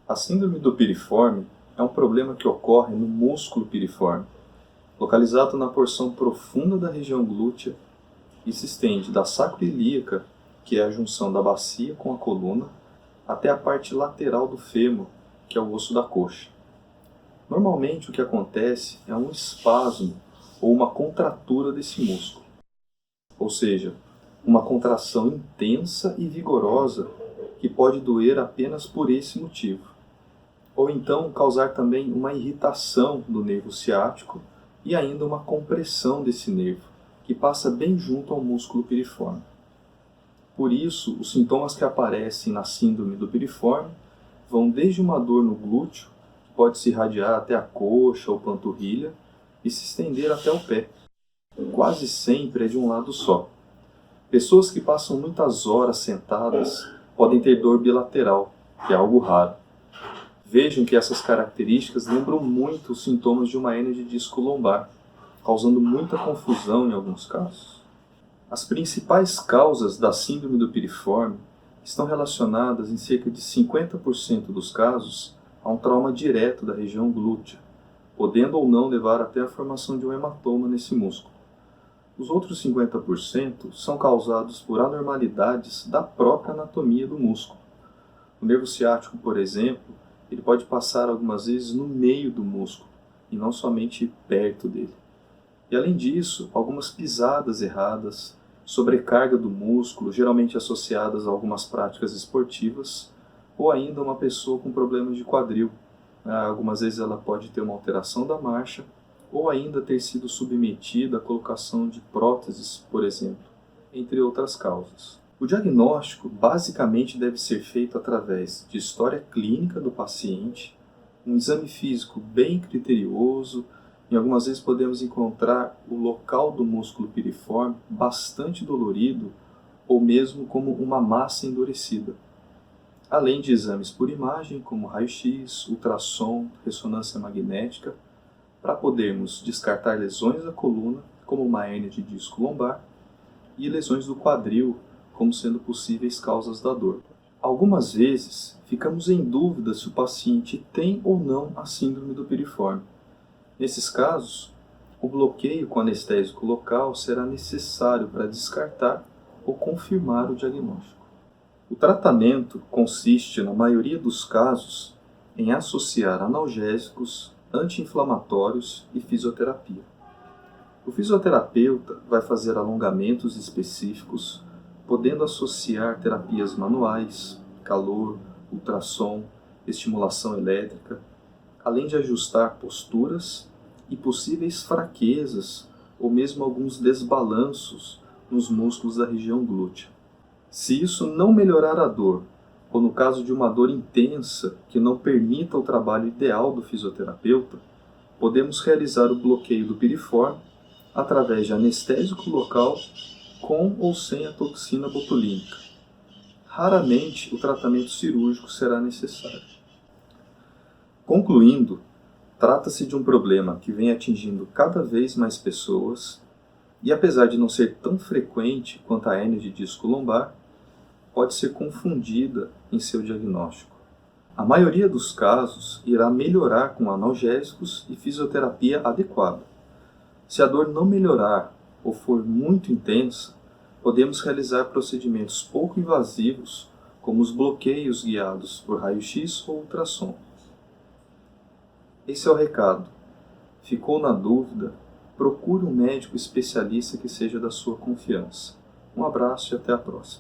A síndrome do piriforme é um problema que ocorre no músculo piriforme, localizado na porção profunda da região glútea e se estende da sacroiliaca, que é a junção da bacia com a coluna, até a parte lateral do fêmur, que é o osso da coxa. Normalmente o que acontece é um espasmo ou uma contratura desse músculo, ou seja, uma contração intensa e vigorosa que pode doer apenas por esse motivo, ou então causar também uma irritação do nervo ciático e ainda uma compressão desse nervo, que passa bem junto ao músculo piriforme. Por isso, os sintomas que aparecem na síndrome do piriforme vão desde uma dor no glúteo, que pode se irradiar até a coxa ou panturrilha, e se estender até o pé. Quase sempre é de um lado só. Pessoas que passam muitas horas sentadas podem ter dor bilateral, que é algo raro. Vejam que essas características lembram muito os sintomas de uma hérnia de disco lombar, causando muita confusão em alguns casos. As principais causas da síndrome do piriforme estão relacionadas, em cerca de 50% dos casos, a um trauma direto da região glútea, podendo ou não levar até a formação de um hematoma nesse músculo. Os outros 50% são causados por anormalidades da própria anatomia do músculo. O nervo ciático, por exemplo, ele pode passar algumas vezes no meio do músculo, e não somente perto dele. E além disso, algumas pisadas erradas, sobrecarga do músculo, geralmente associadas a algumas práticas esportivas, ou ainda uma pessoa com problemas de quadril. Algumas vezes ela pode ter uma alteração da marcha, ou ainda ter sido submetida à colocação de próteses, por exemplo, entre outras causas. O diagnóstico basicamente deve ser feito através de história clínica do paciente, um exame físico bem criterioso, e algumas vezes podemos encontrar o local do músculo piriforme bastante dolorido ou mesmo como uma massa endurecida. Além de exames por imagem, como raio-x, ultrassom, ressonância magnética, para podermos descartar lesões da coluna, como uma hérnia de disco lombar, e lesões do quadril, como sendo possíveis causas da dor. Algumas vezes, ficamos em dúvida se o paciente tem ou não a síndrome do piriforme. Nesses casos, o bloqueio com anestésico local será necessário para descartar ou confirmar o diagnóstico. O tratamento consiste, na maioria dos casos, em associar analgésicos, anti-inflamatórios e fisioterapia. O fisioterapeuta vai fazer alongamentos específicos, podendo associar terapias manuais, calor, ultrassom, estimulação elétrica, além de ajustar posturas e possíveis fraquezas ou mesmo alguns desbalanços nos músculos da região glútea. Se isso não melhorar a dor, ou no caso de uma dor intensa que não permita o trabalho ideal do fisioterapeuta, podemos realizar o bloqueio do piriforme através de anestésico local com ou sem a toxina botulínica. Raramente o tratamento cirúrgico será necessário. Concluindo, trata-se de um problema que vem atingindo cada vez mais pessoas e, apesar de não ser tão frequente quanto a hérnia de disco lombar, pode ser confundida em seu diagnóstico. A maioria dos casos irá melhorar com analgésicos e fisioterapia adequada. Se a dor não melhorar ou for muito intensa, podemos realizar procedimentos pouco invasivos, como os bloqueios guiados por raio-x ou ultrassom. Esse é o recado. Ficou na dúvida? Procure um médico especialista que seja da sua confiança. Um abraço e até a próxima.